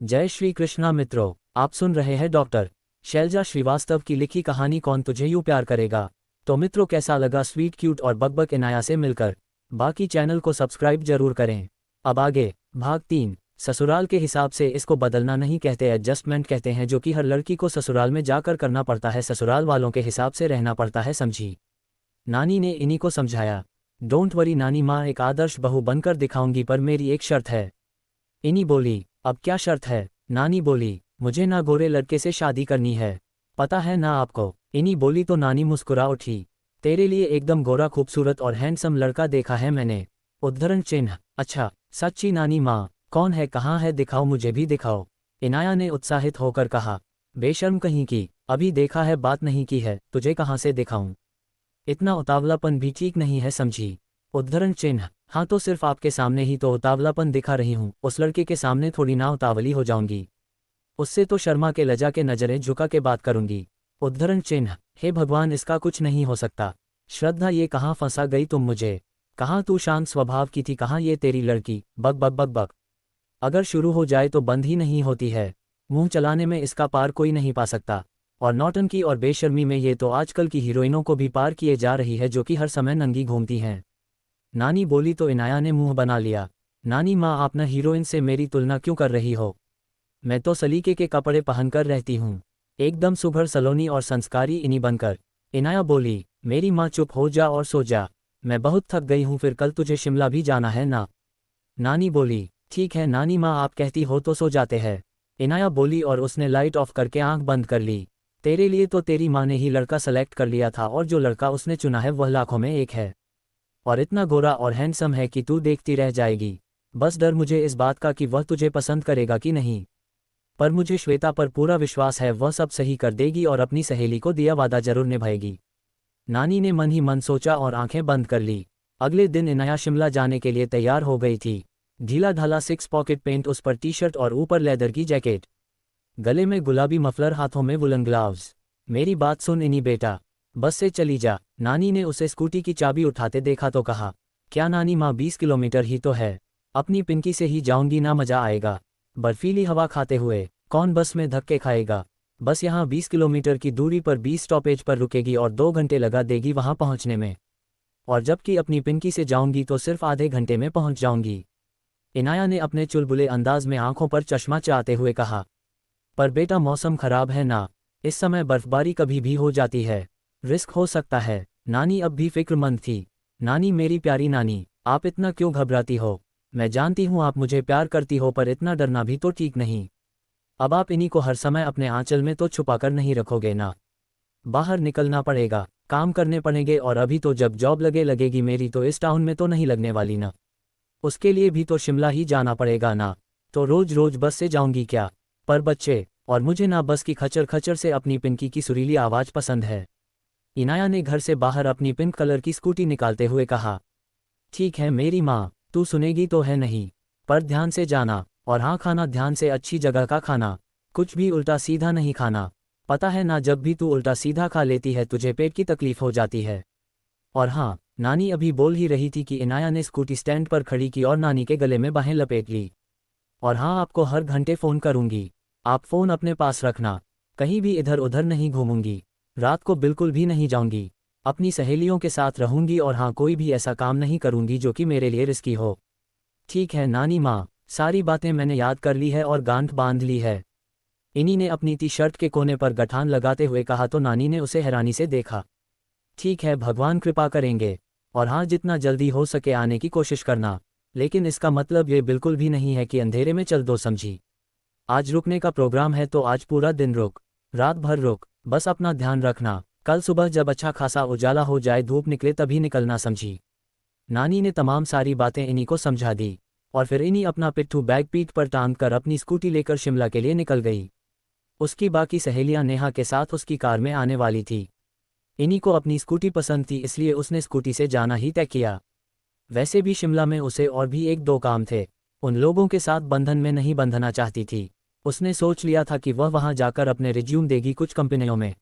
जय श्री कृष्णा मित्रों, आप सुन रहे हैं डॉक्टर शैलजा श्रीवास्तव की लिखी कहानी कौन तुझे यूं प्यार करेगा। तो मित्रों, कैसा लगा स्वीट क्यूट और बकबक इनाया से मिलकर। बाकी चैनल को सब्सक्राइब जरूर करें। अब आगे भाग 3। ससुराल के हिसाब से इसको बदलना नहीं कहते, एडजस्टमेंट कहते हैं, जो कि हर लड़की को ससुराल में जाकर करना पड़ता है। ससुराल वालों के हिसाब से रहना पड़ता है, समझी। नानी ने इन्हीं को समझाया। डोंट वरी नानी माँ, एक आदर्श बहू बनकर दिखाऊंगी, पर मेरी एक शर्त है। इन्हीं बोली। अब क्या शर्त है? नानी बोली, मुझे ना गोरे लड़के से शादी करनी है, पता है ना आपको। इन्हीं बोली तो नानी मुस्कुरा उठी। तेरे लिए एकदम गोरा खूबसूरत और हैंडसम लड़का देखा है मैंने। उद्धरण चिन्ह। अच्छा सच्ची नानी माँ? कौन है, कहाँ है, दिखाओ, मुझे भी दिखाओ। इनाया ने उत्साहित होकर कहा। बेशर्म कहीं की, अभी देखा है, बात नहीं की है, तुझे कहाँ से दिखाऊं। इतना उतावलापन भी ठीक नहीं है, समझी। उद्धरण चिन्ह। हाँ तो सिर्फ आपके सामने ही तो उतावलापन दिखा रही हूँ, उस लड़के के सामने थोड़ी ना उतावली हो जाऊंगी। उससे तो शर्मा के लजा के नजरें झुका के बात करूंगी। उद्धरण चिन्ह। हे भगवान, इसका कुछ नहीं हो सकता। श्रद्धा, ये कहाँ फंसा गई तुम मुझे। कहाँ तू शांत स्वभाव की थी, कहाँ ये तेरी लड़की बक बक बक बक। अगर शुरू हो जाए तो बंद ही नहीं होती है। मुंह चलाने में इसका पार कोई नहीं पा सकता, और नौटंकी और बेशर्मी में ये तो आजकल की हीरोइनों को भी पार किए जा रही है, जो कि हर समय नंगी घूमती हैं। नानी बोली तो इनाया ने मुंह बना लिया। नानी माँ, आप न हीरोइन से मेरी तुलना क्यों कर रही हो? मैं तो सलीके के कपड़े पहनकर रहती हूँ, एकदम सुघड़ सलोनी और संस्कारी इन्हीं बनकर। इनाया बोली, मेरी माँ चुप हो जा और सो जा, मैं बहुत थक गई हूँ, फिर कल तुझे शिमला भी जाना है ना। नानी बोली, ठीक है नानी माँ, आप कहती हो तो सो जाते हैं। इनाया बोली और उसने लाइट ऑफ करके आंख बंद कर ली। तेरे लिए तो तेरी माँ ने ही लड़का सेलेक्ट कर लिया था, और जो लड़का उसने चुना है वह लाखों में एक है, और इतना गोरा और हैंडसम है कि तू देखती रह जाएगी। बस डर मुझे इस बात का कि वह तुझे पसंद करेगा कि नहीं, पर मुझे श्वेता पर पूरा विश्वास है, वह सब सही कर देगी और अपनी सहेली को दिया वादा जरूर निभाएगी। नानी ने मन ही मन सोचा और आंखें बंद कर ली। अगले दिन इनाया शिमला जाने के लिए तैयार हो गई थी। ढीला ढाला 6 पॉकेट पेंट, उस पर टी शर्ट और ऊपर लेदर की जैकेट, गले में गुलाबी मफलर, हाथों में वुलन ग्लव्स। मेरी बात सुन इनी बेटा, बस से चली जा। नानी ने उसे स्कूटी की चाबी उठाते देखा तो कहा, क्या नानी माँ, 20 किलोमीटर ही तो है, अपनी पिंकी से ही जाऊंगी ना, मजा आएगा। बर्फीली हवा खाते हुए कौन बस में धक्के खाएगा। बस यहाँ 20 किलोमीटर की दूरी पर 20 स्टॉपेज पर रुकेगी और 2 घंटे लगा देगी वहाँ पहुँचने में, और जबकि अपनी पिंकी से जाऊंगी तो सिर्फ आधे घंटे में पहुँच जाऊंगी। इनाया ने अपने चुलबुले अंदाज में आंखों पर चश्मा चाहते हुए कहा, पर बेटा मौसम खराब है ना, इस समय बर्फबारी कभी भी हो जाती है, रिस्क हो सकता है। नानी अब भी फिक्रमंद थी। नानी, मेरी प्यारी नानी, आप इतना क्यों घबराती हो? मैं जानती हूँ आप मुझे प्यार करती हो, पर इतना डरना भी तो ठीक नहीं। अब आप इन्हीं को हर समय अपने आंचल में तो छुपाकर नहीं रखोगे ना। बाहर निकलना पड़ेगा, काम करने पड़ेंगे, और अभी तो जब जॉब लगेगी मेरी, तो इस टाउन में तो नहीं लगने वाली ना। उसके लिए भी तो शिमला ही जाना पड़ेगा ना, तो रोज रोज बस से जाऊंगी क्या? पर बच्चे, और मुझे ना बस की खचर खचर से अपनी पिंकी की सुरीली आवाज पसंद है। इनाया ने घर से बाहर अपनी पिंक कलर की स्कूटी निकालते हुए कहा, ठीक है मेरी माँ, तू सुनेगी तो है नहीं, पर ध्यान से जाना, और हाँ खाना ध्यान से, अच्छी जगह का खाना, कुछ भी उल्टा सीधा नहीं खाना, पता है ना, जब भी तू उल्टा सीधा खा लेती है तुझे पेट की तकलीफ हो जाती है। और हाँ, नानी अभी बोल ही रही थी कि इनाया ने स्कूटी स्टैंड पर खड़ी की और नानी के गले में बाहें लपेट ली। और हाँ, आपको हर घंटे फ़ोन करूंगी, आप फ़ोन अपने पास रखना, कहीं भी इधर उधर नहीं घूमूंगी, रात को बिल्कुल भी नहीं जाऊंगी, अपनी सहेलियों के साथ रहूंगी, और हाँ कोई भी ऐसा काम नहीं करूंगी जो कि मेरे लिए रिस्की हो। ठीक है नानी माँ, सारी बातें मैंने याद कर ली है और गांठ बांध ली है। इन्हीं ने अपनी टी शर्ट के कोने पर गठान लगाते हुए कहा तो नानी ने उसे हैरानी से देखा। ठीक है, भगवान कृपा करेंगे, और हाँ जितना जल्दी हो सके आने की कोशिश करना, लेकिन इसका मतलब ये बिल्कुल भी नहीं है कि अंधेरे में चल दो, समझी। आज रुकने का प्रोग्राम है तो आज पूरा दिन रुक, रात भर रुक, बस अपना ध्यान रखना, कल सुबह जब अच्छा खासा उजाला हो जाए, धूप निकले तभी निकलना, समझी। नानी ने तमाम सारी बातें इन्हीं को समझा दी, और फिर इन्हीं अपना पिट्ठू बैग पीठ पर टांग कर अपनी स्कूटी लेकर शिमला के लिए निकल गई। उसकी बाकी सहेलियां नेहा के साथ उसकी कार में आने वाली थी। इन्हीं को अपनी स्कूटी पसंद थी, इसलिए उसने स्कूटी से जाना ही तय किया। वैसे भी शिमला में उसे और भी 1-2 काम थे, उन लोगों के साथ बंधन में नहीं बंधना चाहती थी। उसने सोच लिया था कि वह वहां जाकर अपने रिज्यूम देगी कुछ कंपनियों में।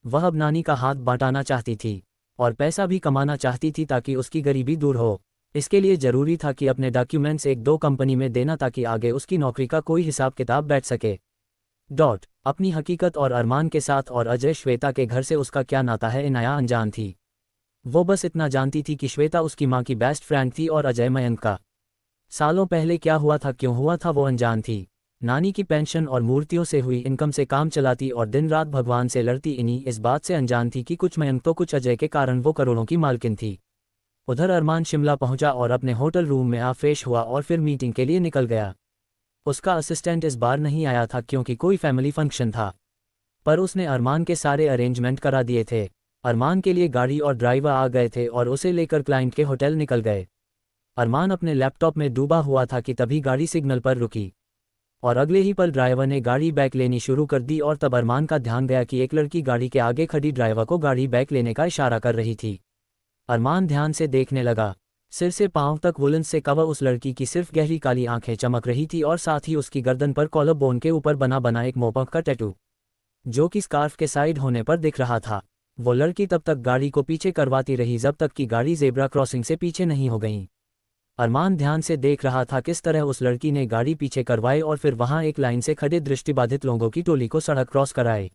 वह अब नानी का हाथ बटाना चाहती थी, और पैसा भी कमाना चाहती थी ताकि उसकी गरीबी दूर हो। इसके लिए ज़रूरी था कि अपने डॉक्यूमेंट्स एक दो कंपनी में देना ताकि आगे उसकी नौकरी का कोई हिसाब किताब बैठ सके। अपनी हकीकत और अरमान के साथ और अजय श्वेता के घर से उसका क्या नाता है, इनाया अनजान थी। वो बस इतना जानती थी कि श्वेता उसकी माँ की बेस्ट फ्रेंड थी और अजय मयंक का। सालों पहले क्या हुआ था, क्यों हुआ था, वो अनजान थी। नानी की पेंशन और मूर्तियों से हुई इनकम से काम चलाती और दिन रात भगवान से लड़ती, इन्हीं इस बात से अनजान थी कि कुछ मयंक तो कुछ अजय के कारण वो करोड़ों की मालकिन थी। उधर अरमान शिमला पहुंचा और अपने होटल रूम में फ्रेश हुआ और फिर मीटिंग के लिए निकल गया। उसका असिस्टेंट इस बार नहीं आया था क्योंकि कोई फैमिली फंक्शन था, पर उसने अरमान के सारे अरेंजमेंट करा दिए थे। अरमान के लिए गाड़ी और ड्राइवर आ गए थे और उसे लेकर क्लाइंट के होटल निकल गए। अरमान अपने लैपटॉप में डूबा हुआ था कि तभी गाड़ी सिग्नल पर रुकी और अगले ही पल ड्राइवर ने गाड़ी बैक लेनी शुरू कर दी और तब अरमान का ध्यान गया कि एक लड़की गाड़ी के आगे खड़ी ड्राइवर को गाड़ी बैक लेने का इशारा कर रही थी। अरमान ध्यान से देखने लगा। सिर से पांव तक वुलन से कवर उस लड़की की सिर्फ गहरी काली आंखें चमक रही थी और साथ ही उसकी गर्दन पर कॉलर बोन के ऊपर बना एक मोपक का टैटू, जो कि स्कार्फ के साइड होने पर दिख रहा था। वो लड़की तब तक गाड़ी को पीछे करवाती रही जब तक कि गाड़ी जेब्रा क्रॉसिंग से पीछे नहीं हो गई। अरमान ध्यान से देख रहा था किस तरह उस लड़की ने गाड़ी पीछे करवाई और फिर वहां एक लाइन से खड़े दृष्टिबाधित लोगों की टोली को सड़क क्रॉस कराए।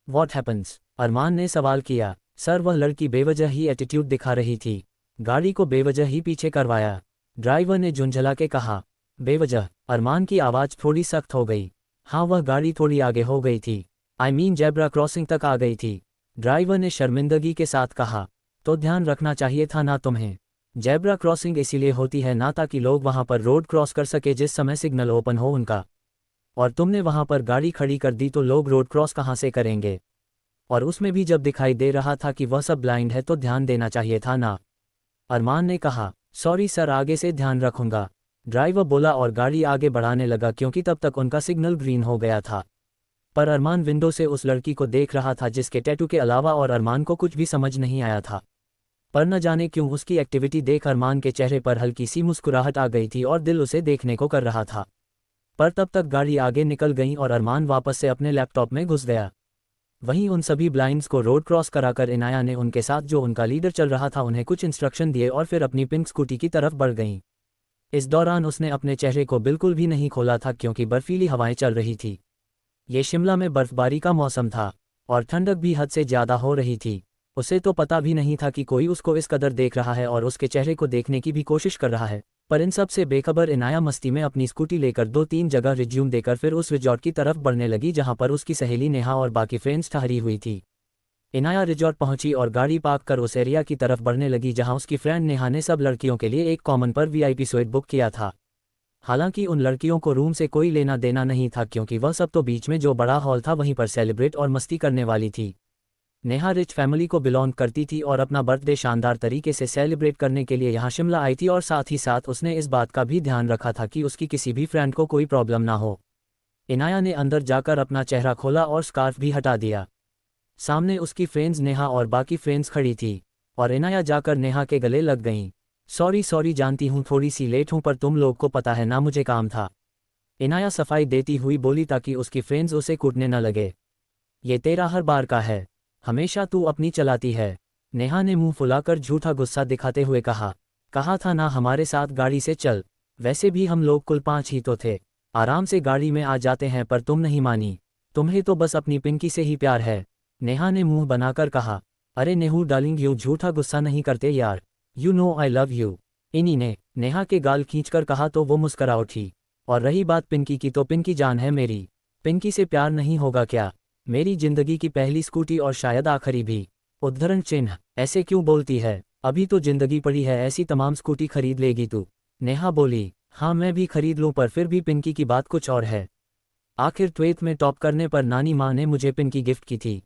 What happens? अरमान ने सवाल किया। सर, वह लड़की बेवजह ही एटीट्यूड दिखा रही थी, गाड़ी को बेवजह ही पीछे करवाया, ड्राइवर ने झुंझला के कहा। बेवजह? अरमान की आवाज़ थोड़ी सख्त हो गई। हाँ, वह गाड़ी थोड़ी आगे हो गई थी, आई मीन जेब्रा क्रॉसिंग तक आ गई थी, ड्राइवर ने शर्मिंदगी के साथ कहा। तो ध्यान रखना चाहिए था ना तुम्हें। जेब्रा क्रॉसिंग इसीलिए होती है ना ताकि लोग वहां पर रोड क्रॉस कर सके जिस समय सिग्नल ओपन हो उनका, और तुमने वहां पर गाड़ी खड़ी कर दी तो लोग रोड क्रॉस कहां से करेंगे? और उसमें भी जब दिखाई दे रहा था कि वह सब ब्लाइंड है तो ध्यान देना चाहिए था ना। अरमान ने कहा। सॉरी सर, आगे से ध्यान रखूंगा, ड्राइवर बोला और गाड़ी आगे बढ़ाने लगा क्योंकि तब तक उनका सिग्नल ग्रीन हो गया था। पर अरमान विंडो से उस लड़की को देख रहा था जिसके टैटू के अलावा और अरमान को कुछ भी समझ नहीं आया था। पर न जाने क्यों उसकी एक्टिविटी देख अरमान के चेहरे पर हल्की सी मुस्कुराहट आ गई थी और दिल उसे देखने को कर रहा था। पर तब तक गाड़ी आगे निकल गई और अरमान वापस से अपने लैपटॉप में घुस गया। वहीं उन सभी ब्लाइंड्स को रोड क्रॉस कराकर इनाया ने उनके साथ जो उनका लीडर चल रहा था उन्हें कुछ इंस्ट्रक्शन दिए और फिर अपनी पिंक स्कूटी की तरफ बढ़ गईं। इस दौरान उसने अपने चेहरे को बिल्कुल भी नहीं खोला था क्योंकि बर्फीली हवाएं चल रही थी। ये शिमला में बर्फबारी का मौसम था और ठंडक भी हद से ज़्यादा हो रही थी। उसे तो पता भी नहीं था कि कोई उसको इस कदर देख रहा है और उसके चेहरे को देखने की भी कोशिश कर रहा है। पर इन सब से बेखबर इनाया मस्ती में अपनी स्कूटी लेकर 2-3 जगह रिज्यूम देकर फिर उस रिजॉर्ट की तरफ बढ़ने लगी जहां पर उसकी सहेली नेहा और बाकी फ्रेंड्स ठहरी हुई थी। इनाया रिजॉर्ट पहुंची और गाड़ी पार्क कर उस एरिया की तरफ बढ़ने लगी जहां उसकी फ्रेंड नेहा ने सब लड़कियों के लिए एक कॉमन पर वीआईपी स्वीट बुक किया था। हालांकि उन लड़कियों को रूम से कोई लेना देना नहीं था क्योंकि वह सब तो बीच में जो बड़ा हॉल था वहीं पर सेलिब्रेट और मस्ती करने वाली थी। नेहा रिच फैमिली को बिलोंग करती थी और अपना बर्थडे शानदार तरीके से सेलिब्रेट करने के लिए यहाँ शिमला आई थी और साथ ही साथ उसने इस बात का भी ध्यान रखा था कि उसकी किसी भी फ्रेंड को कोई प्रॉब्लम ना हो। इनाया ने अंदर जाकर अपना चेहरा खोला और स्कार्फ भी हटा दिया। सामने उसकी फ्रेंड्स नेहा और बाकी फ्रेंड्स खड़ी थी और इनाया जाकर नेहा के गले लग गईं। सॉरी जानती हूँ थोड़ी सी लेट हूँ पर तुम लोग को पता है ना मुझे काम था। इनाया सफाई देती हुई बोली ताकि उसकी फ्रेंड्स उसे कूटने न लगे। ये तेरा हर बार का है, हमेशा तू अपनी चलाती है, नेहा ने मुंह फुलाकर झूठा गुस्सा दिखाते हुए कहा था ना हमारे साथ गाड़ी से चल, वैसे भी हम लोग कुल 5 ही तो थे, आराम से गाड़ी में आ जाते हैं पर तुम नहीं मानी, तुम्हें तो बस अपनी पिंकी से ही प्यार है, नेहा ने मुंह बनाकर कहा। अरे नेहू डार्लिंग, यूं झूठा गुस्सा नहीं करते यार, you know I love you. इन्हीं ने नेहा के गाल खींचकर कहा तो वो मुस्करा उठी। और रही बात पिंकी की तो पिंकी जान है मेरी, पिंकी से प्यार नहीं होगा क्या? मेरी जिंदगी की पहली स्कूटी और शायद आखिरी भी। उद्धरण चिन्ह। ऐसे क्यों बोलती है, अभी तो जिंदगी पड़ी है, ऐसी तमाम स्कूटी खरीद लेगी तू? नेहा बोली। हाँ मैं भी खरीद लूँ पर फिर भी पिंकी की बात कुछ और है। आखिर 12th में टॉप करने पर नानी माँ ने मुझे पिंकी गिफ्ट की थी,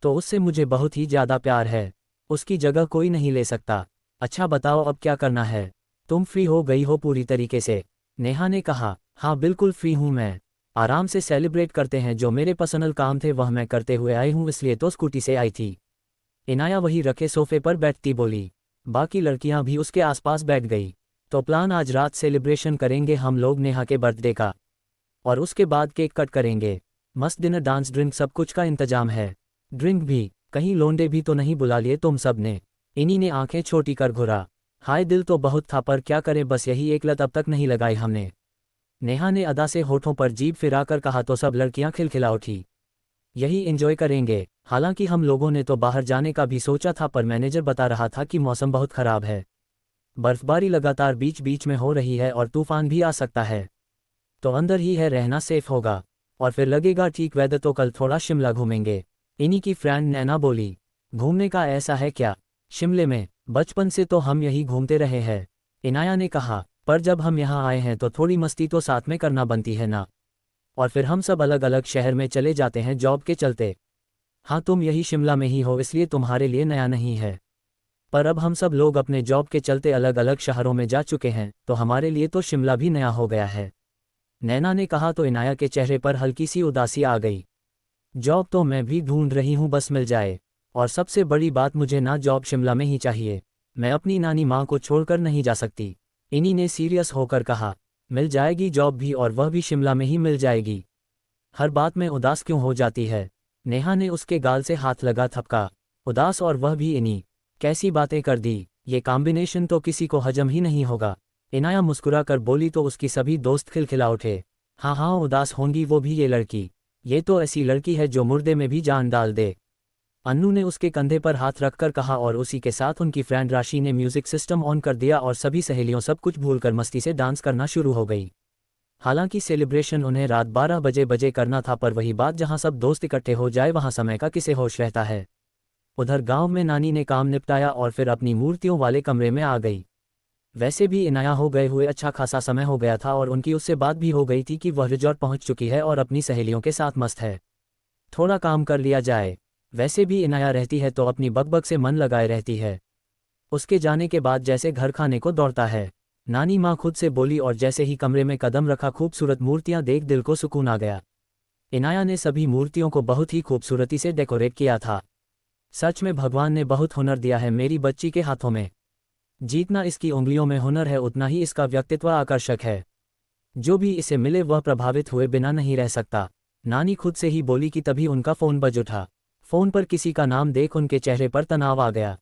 तो उससे मुझे बहुत ही ज़्यादा प्यार है, उसकी जगह कोई नहीं ले सकता। अच्छा बताओ अब क्या करना है, तुम फ्री हो गई हो पूरी तरीके से? नेहा ने कहा। हाँ बिल्कुल फ्री हूँ मैं, आराम से सेलिब्रेट करते हैं, जो मेरे पर्सनल काम थे वह मैं करते हुए आई हूँ इसलिए तो स्कूटी से आई थी। इनाया वही रखे सोफे पर बैठती बोली। बाकी लड़कियां भी उसके आसपास बैठ गई। तो प्लान आज रात सेलिब्रेशन करेंगे हम लोग नेहा के बर्थडे का, और उसके बाद केक कट करेंगे, मस्त डिनर डांस ड्रिंक सब कुछ का इंतजाम है। ड्रिंक भी? कहीं लोंडे भी तो नहीं बुला लिए तुम सब ने? इन्हीं ने आंखें छोटी कर घुरा। हाय दिल तो बहुत था पर क्या करें, बस यही एक लत अब तक नहीं लगाई हमने। नेहा ने अदा से होठों पर जीभ फिराकर कहा तो सब लड़कियां खिलखिला उठी। यही एंजॉय करेंगे। हालांकि हम लोगों ने तो बाहर जाने का भी सोचा था पर मैनेजर बता रहा था कि मौसम बहुत खराब है। बर्फबारी लगातार बीच बीच में हो रही है और तूफान भी आ सकता है। तो अंदर ही है, रहना सेफ होगा। और फिर लगेगा ठीक वेदर तो कल थोड़ा शिमला घूमेंगे। इन्हीं की फ्रेंड नैना बोली। घूमने का ऐसा है क्या शिमले में, बचपन से तो हम यही घूमते रहे हैं। इनाया ने कहा, पर जब हम यहाँ आए हैं तो थोड़ी मस्ती तो साथ में करना बनती है ना। और फिर हम सब अलग अलग शहर में चले जाते हैं जॉब के चलते। हाँ तुम यही शिमला में ही हो इसलिए तुम्हारे लिए नया नहीं है, पर अब हम सब लोग अपने जॉब के चलते अलग अलग शहरों में जा चुके हैं तो हमारे लिए तो शिमला भी नया हो गया है। नैना ने कहा तो इनाया के चेहरे पर हल्की सी उदासी आ गई। जॉब तो मैं भी ढूंढ रही हूँ, बस मिल जाए। और सबसे बड़ी बात, मुझे ना जॉब शिमला में ही चाहिए। मैं अपनी नानी माँ को छोड़कर नहीं जा सकती। इन्हीं ने सीरियस होकर कहा, मिल जाएगी जॉब भी और वह भी शिमला में ही मिल जाएगी। हर बात में उदास क्यों हो जाती है। नेहा ने उसके गाल से हाथ लगा थपका। उदास और वह भी इन्हीं, कैसी बातें कर दी, ये कॉम्बिनेशन तो किसी को हजम ही नहीं होगा। इनाया मुस्कुरा कर बोली तो उसकी सभी दोस्त खिलखिला उठे। हाँ हाँ उदास होंगी वो भी, ये लड़की, ये तो ऐसी लड़की है जो मुर्दे में भी जान डाल दे। अन्नू ने उसके कंधे पर हाथ रखकर कहा और उसी के साथ उनकी फ्रेंड राशि ने म्यूजिक सिस्टम ऑन कर दिया और सभी सहेलियों सब कुछ भूलकर मस्ती से डांस करना शुरू हो गई। हालांकि सेलिब्रेशन उन्हें रात 12 बजे करना था, पर वही बात, जहां सब दोस्त इकट्ठे हो जाए वहां समय का किसे होश रहता है। उधर गांव में नानी ने काम निपटाया और फिर अपनी मूर्तियों वाले कमरे में आ गई। वैसे भी इनाया हो गए हुए अच्छा खासा समय हो गया था और उनकी उससे बात भी हो गई थी कि वह रिजॉर्ट पहुंच चुकी है और अपनी सहेलियों के साथ मस्त है। थोड़ा काम कर लिया जाए। वैसे भी इनाया रहती है तो अपनी बकबक से मन लगाए रहती है। उसके जाने के बाद जैसे घर खाने को दौड़ता है। नानी माँ खुद से बोली और जैसे ही कमरे में कदम रखा खूबसूरत मूर्तियां देख दिल को सुकून आ गया। इनाया ने सभी मूर्तियों को बहुत ही खूबसूरती से डेकोरेट किया था। सच में भगवान ने बहुत हुनर दिया है मेरी बच्ची के हाथों में। जितना इसकी उंगलियों में हुनर है उतना ही इसका व्यक्तित्व आकर्षक है। जो भी इसे मिले वह प्रभावित हुए बिना नहीं रह सकता। नानी खुद से ही बोली कि तभी उनका फ़ोन बज उठा। फ़ोन पर किसी का नाम देख उनके चेहरे पर तनाव आ गया।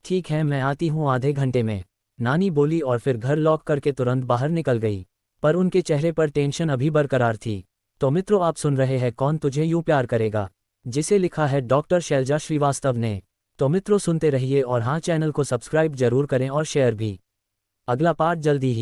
ठीक है मैं आती हूँ आधे घंटे में, नानी बोली और फिर घर लॉक करके तुरंत बाहर निकल गई। पर उनके चेहरे पर टेंशन अभी बरकरार थी। तो मित्रों आप सुन रहे हैं कौन तुझे यूं प्यार करेगा, जिसे लिखा है डॉक्टर शैलजा श्रीवास्तव ने। तो मित्रों सुनते रहिए और हाँ चैनल को सब्सक्राइब जरूर करें और शेयर भी। अगला पार्ट जल्दी ही।